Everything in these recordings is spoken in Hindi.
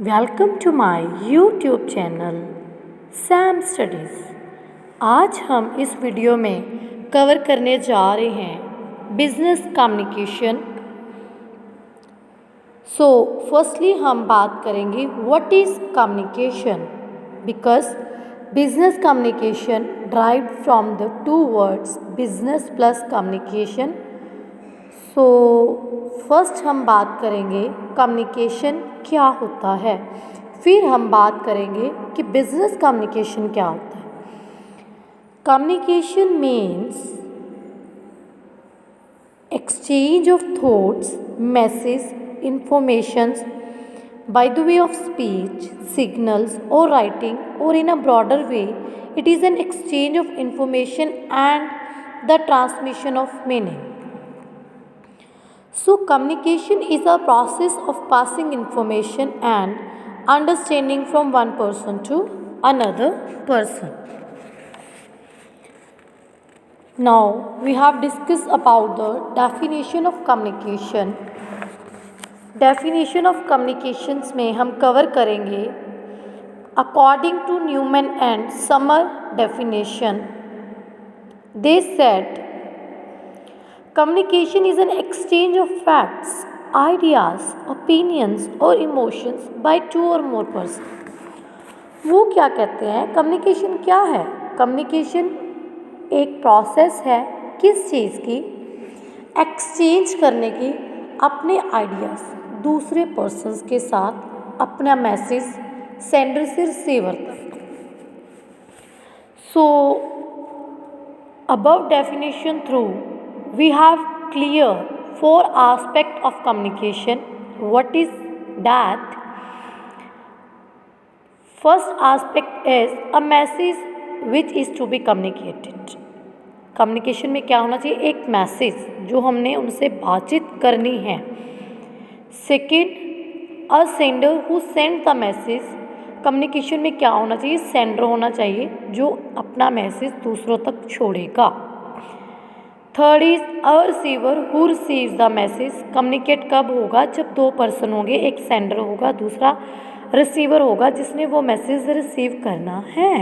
Welcome to my YouTube channel Sam Studies. आज हम इस वीडियो में कवर करने जा रहे हैं बिजनेस कम्युनिकेशन। सो फर्स्टली हम बात करेंगे what is communication, because business communication drive from the two words business plus communication. So first हम बात करेंगे कम्युनिकेशन क्या होता है, फिर हम बात करेंगे कि बिजनेस कम्युनिकेशन क्या होता है। Communication means exchange of thoughts, messages, informations by the way of speech, signals or writing, or in a broader way, it is an exchange of information and the transmission of meaning. So, communication is a process of passing information and understanding from one person to another person. Now, we have discussed about the definition of communication. Definition of communications में हम कवर करेंगे according to Newman and Summer definition. They said communication is an exchange of facts, ideas, opinions or emotions by two or more persons. वो क्या कहते हैं, कम्युनिकेशन क्या है? कम्युनिकेशन एक प्रोसेस है किस चीज़ की? एक्सचेंज करने की, अपने आइडियाज़ दूसरे पर्सन्स के साथ, अपना मैसेज सेंडर से रिसीवर तक। सो above definition through we have clear four aspect of communication. What is that? First aspect is a message which is to be communicated. Communication में क्या होना चाहिए? एक मैसेज जो हमने उनसे बातचीत करनी है। Second, a sender who send the message. Communication में क्या होना चाहिए? सेंडर होना चाहिए जो अपना मैसेज दूसरों तक छोड़ेगा। Third is a receiver who receives the message. Communicate कब होगा? जब दो पर्सन होंगे, एक सेंडर होगा, दूसरा रिसीवर होगा जिसने वो मैसेज रिसीव करना है।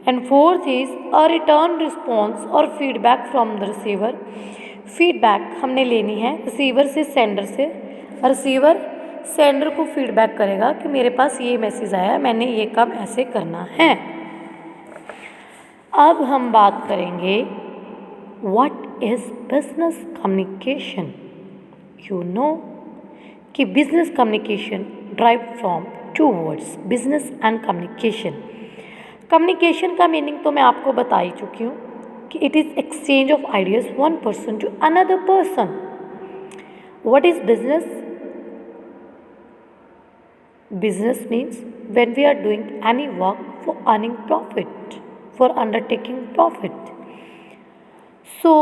And fourth is a return response और feedback from the receiver. Feedback हमने लेनी है रिसीवर से, सेंडर से। रिसीवर सेंडर को फीडबैक करेगा कि मेरे पास ये मैसेज आया, मैंने ये काम ऐसे करना है। अब हम बात करेंगे what is business communication. You know कि business communication drive from two words business and communication. Communication का मीनिंग तो मैं आपको बता ही चुकी हूँ कि it is exchange of ideas one person to another person. What is business? Business means when we are doing any work for earning profit, for undertaking profit. So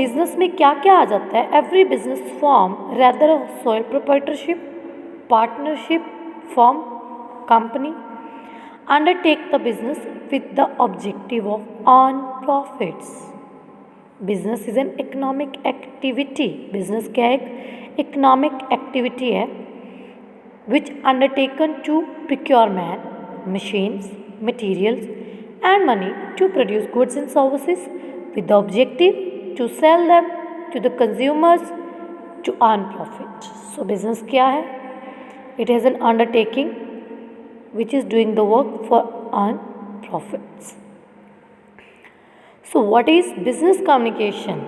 business में क्या क्या आ जाता है? Every business firm, rather a sole proprietorship, partnership, firm, company, undertake the business with the objective of earn profits. Business is an economic activity. Business क्या है? एक economic activity है which undertaken to procure man, machines, materials and money to produce goods and services with the objective to sell them to the consumers to earn profit. So business क्या है? It is an undertaking which is doing the work for earn profits. So what is business communication?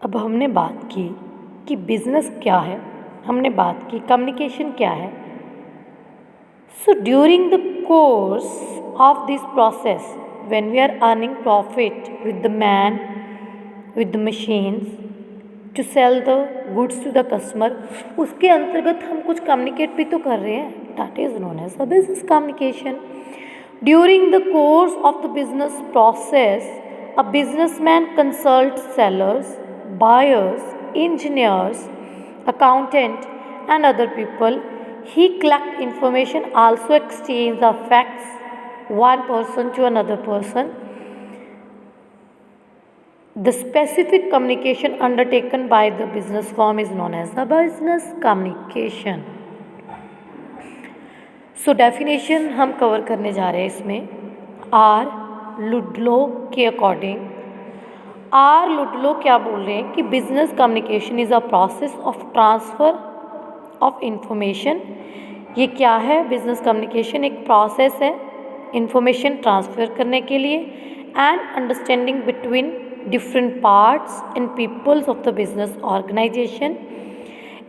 अब हमने बात की कि बिजनेस क्या है, हमने बात की कम्युनिकेशन क्या है। So during the course of this process when we are earning profit with the man, with the machines to sell the goods to the customer, उसके अंतर्गत हम कुछ कम्युनिकेट भी तो कर रहे हैं। That is known as a business communication. During the course of the business process a businessman consult sellers, buyers, engineers, accountant and other people. He collect information, also exchange the facts one person to another person. The specific communication undertaken by the business firm is known as the business communication. So definition हम कवर करने जा रहे हैं इसमें। आर लुडलो के अकॉर्डिंग, आर लुडलो क्या बोल रहे हैं कि business communication is a process of transfer of information. ये क्या है? बिजनेस कम्युनिकेशन एक प्रोसेस है इंफॉर्मेशन ट्रांसफ़र करने के लिए and understanding between different parts and peoples of the business organization.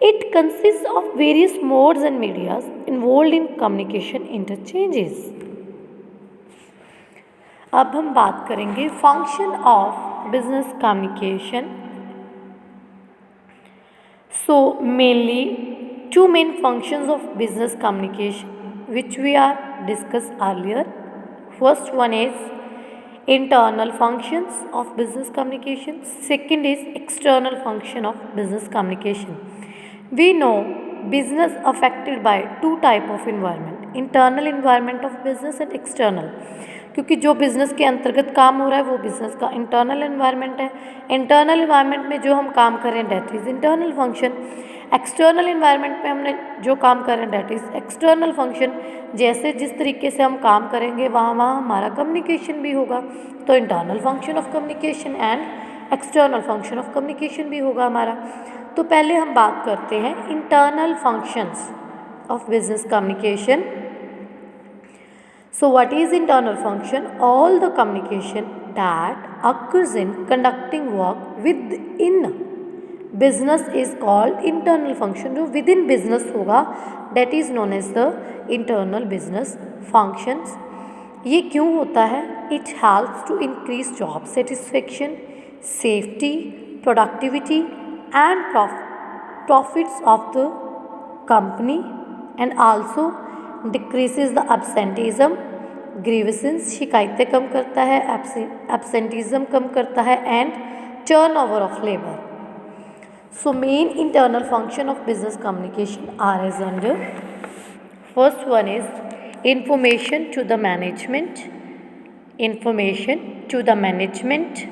It consists of various modes and medias involved in communication interchanges. अब हम बात करेंगे function of business communication. So mainly two main functions of business communication which we are discussed earlier. First one is internal functions of business communication. Second is external function of business communication. We know business affected by two type of environment, internal environment of business and external. क्योंकि जो बिज़नेस के अंतर्गत काम हो रहा है वो बिज़नेस का इंटरनल एनवायरनमेंट है। इंटरनल एनवायरनमेंट में जो हम काम कर रहे हैं that is internal function. External environment में हमने जो काम कर रहे हैं डेट इज़ एक्सटर्नल फंक्शन। जैसे जिस तरीके से हम काम करेंगे वहाँ हमारा कम्युनिकेशन भी होगा, तो internal function of communication and external function of communication भी होगा हमारा। तो पहले हम बात करते हैं internal functions of business communication. So what is internal function? All the communication that occurs in conducting work within business is called internal function. जो within business होगा that is known as the internal business functions. ये क्यों होता है? It helps to increase job satisfaction, safety, productivity and profits of the company and also decreases the absenteeism, grievances शिकायतें कम करता है, absenteeism कम करता है and turnover of labor. So main internal function of business communication are as under. First one is information to the management. Information to the management.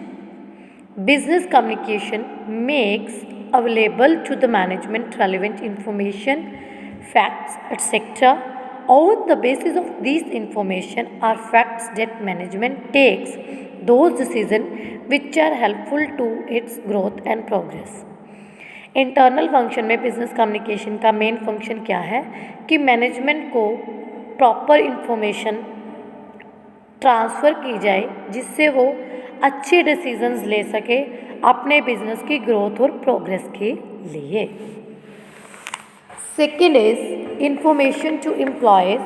Business communication makes available to the management relevant information, facts, etc. On the basis of these information or facts that management takes those decisions which are helpful to its growth and progress. Internal function में बिजनेस कम्युनिकेशन का मेन फंक्शन क्या है कि मैनेजमेंट को प्रॉपर इंफॉर्मेशन ट्रांसफ़र की जाए जिससे वो अच्छे डिसीजंस ले सके अपने बिजनेस की ग्रोथ और प्रोग्रेस के लिए। Second is information to employees.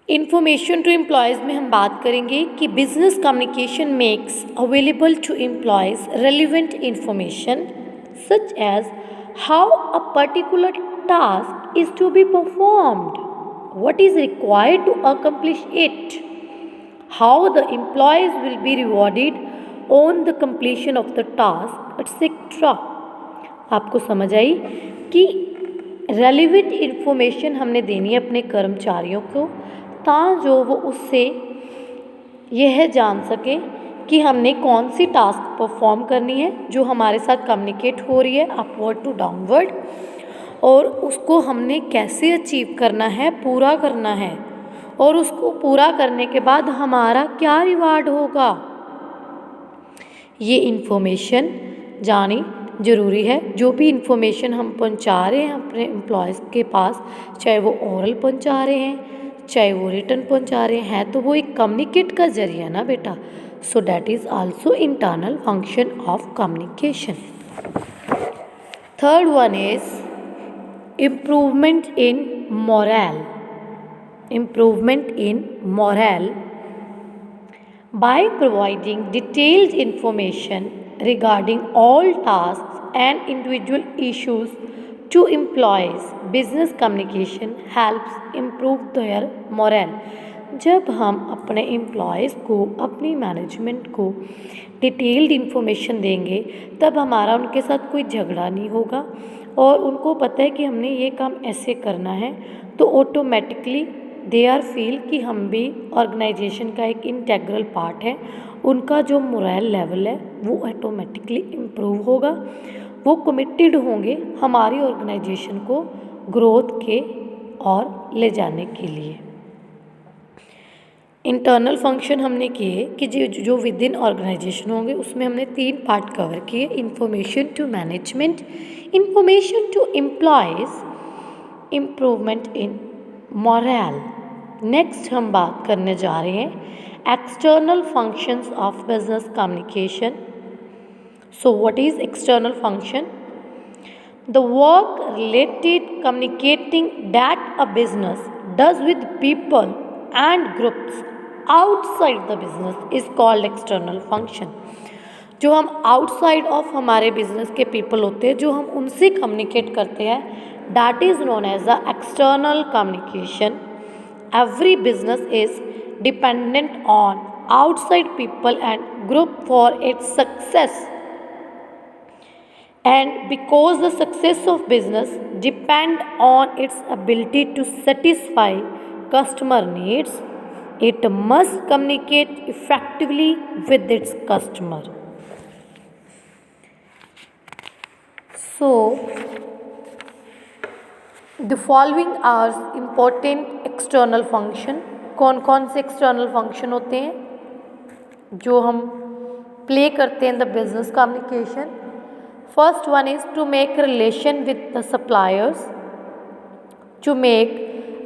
Information to employees में हम बात करेंगे कि business communication makes available to employees relevant information such as how a particular task is to be performed, what is required to accomplish it, how the employees will be rewarded on the completion of the task, etc. आपको समझ आई कि रेलिवेंट इन्फॉर्मेशन हमने देनी है अपने कर्मचारियों को जो वो उससे यह जान सके कि हमने कौन सी टास्क परफॉर्म करनी है जो हमारे साथ कम्युनिकेट हो रही है अपवर्ड टू डाउनवर्ड, और उसको हमने कैसे अचीव करना है, पूरा करना है, और उसको पूरा करने के बाद हमारा क्या रिवार्ड होगा। ये इन्फॉर्मेशन जानी ज़रूरी है। जो भी इन्फॉर्मेशन हम पहुंचा रहे हैं अपने एम्प्लॉयज़ के पास, चाहे वो ओरल पहुंचा रहे हैं चाहे वो रिटर्न पहुंचा रहे हैं, तो वो एक कम्युनिकेट का जरिया ना बेटा। So that is also internal function of communication. Third one is improvement in morale. Improvement in morale by providing detailed information regarding all tasks and individual issues to employees. Business communication helps improve their morale. जब हम अपने एम्प्लॉयज़ को, अपनी मैनेजमेंट को डिटेल्ड इन्फॉर्मेशन देंगे तब हमारा उनके साथ कोई झगड़ा नहीं होगा और उनको पता है कि हमने ये काम ऐसे करना है, तो ऑटोमेटिकली दे आर फील कि हम भी ऑर्गेनाइजेशन का एक इंटेग्रल पार्ट है, उनका जो मोरल लेवल है वो ऑटोमेटिकली इम्प्रूव होगा, वो कमिटेड होंगे हमारी ऑर्गेनाइजेशन को ग्रोथ के और ले जाने के लिए। इंटरनल फंक्शन हमने किए कि जो विद इन ऑर्गेनाइजेशन होंगे, उसमें हमने 3 पार्ट कवर किए। Information to management, information to employees, improvement in morale. Next हम बात करने जा रहे हैं external functions of business communication. So what is external function? The work related communicating that a business does with people and groups outside the business is called external function। जो हम आउटसाइड ऑफ हमारे बिजनेस के पीपल होते हैं, जो हम उनसे कम्युनिकेट करते हैं, that is known as the external communication. Every business is dependent on outside people and group for its success, and because the success of business depend on its ability to satisfy customer needs, it must communicate effectively with its customer। So the following are important external function। कौन कौन से external function होते हैं जो हम प्ले करते हैं in the business communication? First one is to make relation with the suppliers. To make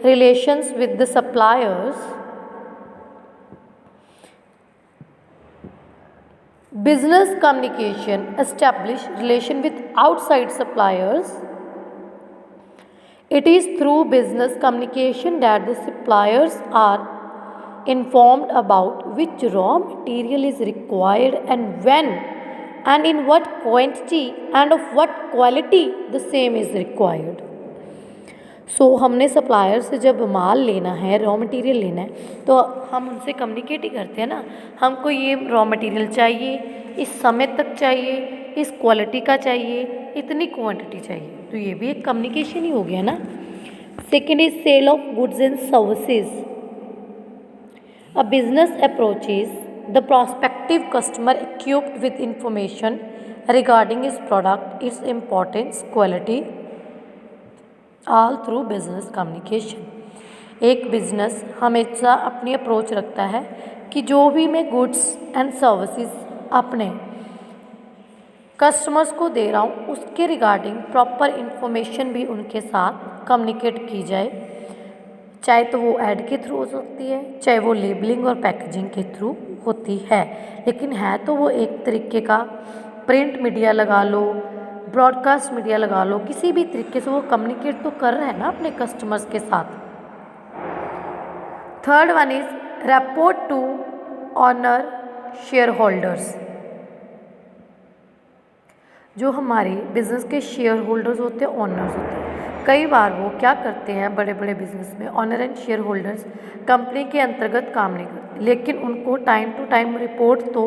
relations with the suppliers, business communication establish relation with outside suppliers. It is through business communication that the suppliers are informed about which raw material is required and when and in what quantity and of what quality the same is required। सो हमने सप्लायर से जब माल लेना है, रॉ मटेरियल लेना है, तो हम उनसे कम्युनिकेट ही करते हैं ना, हमको ये रॉ मटेरियल चाहिए, इस समय तक चाहिए, इस क्वालिटी का चाहिए, इतनी क्वांटिटी चाहिए, तो ये भी एक कम्युनिकेशन ही हो गया ना। Second is sale of goods and services. A business approaches the prospective customer equipped with information regarding his product, its importance, quality, all through business communication। एक बिजनेस हमेशा अपनी अप्रोच रखता है कि जो भी मैं गुड्स एंड सर्विसेज अपने कस्टमर्स को दे रहा हूँ, उसके रिगार्डिंग प्रॉपर इंफॉर्मेशन भी उनके साथ कम्युनिकेट की जाए, चाहे तो वो ऐड के थ्रू हो सकती है, चाहे वो लेबलिंग और पैकेजिंग के थ्रू होती है, लेकिन है तो वो एक तरीके का प्रिंट मीडिया लगा लो, ब्रॉडकास्ट मीडिया लगा लो, किसी भी तरीके से वो कम्युनिकेट तो कर रहा है ना अपने कस्टमर्स के साथ। Third one is report to owner shareholders. जो हमारे बिजनेस के शेयर होल्डर्स होते हैं, ऑनर्स होते हैं, कई बार वो क्या करते हैं, बड़े बड़े बिजनेस में owner and shareholders company के अंतर्गत काम नहीं करते, लेकिन उनको टाइम टू टाइम रिपोर्ट तो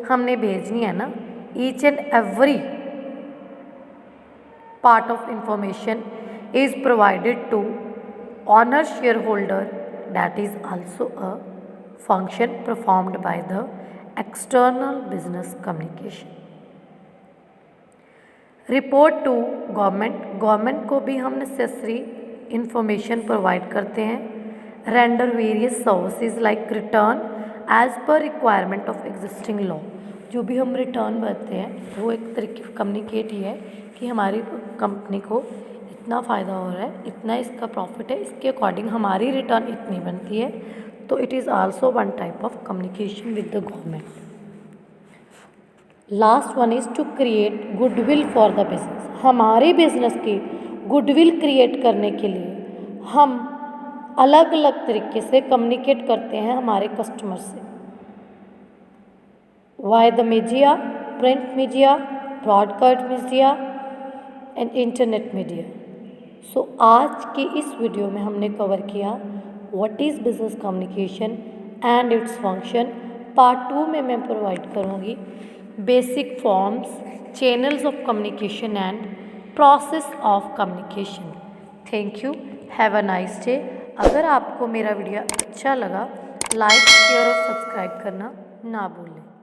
हमने भेजनी है ना। Each and every part of information is provided to owner shareholder, that is also a function performed by the external business communication. Report to government, government को भी हम नेसेसरी इंफॉर्मेशन प्रोवाइड करते हैं। Render various services like return as per requirement of existing law. जो भी हम रिटर्न भरते हैं वो एक तरीके का कम्युनिकेट ही है कि हमारी कंपनी को इतना फ़ायदा हो रहा है, इतना इसका प्रॉफिट है, इसके अकॉर्डिंग हमारी रिटर्न इतनी बनती है, तो it is also one type of communication with the government. Last one is to create goodwill for the business. हमारे बिजनेस की गुडविल क्रिएट करने के लिए हम अलग अलग तरीके से कम्युनिकेट करते हैं हमारे कस्टमर से। Via the media, print media, broadcast media and internet media. So आज की इस वीडियो में हमने कवर किया what is business communication and its function. Part 2 में मैं प्रोवाइड करूँगी basic forms, channels of communication and process of communication। Thank you. Have a nice day. अगर आपको मेरा वीडियो अच्छा लगा, लाइक शेयर और सब्सक्राइब करना ना भूलें।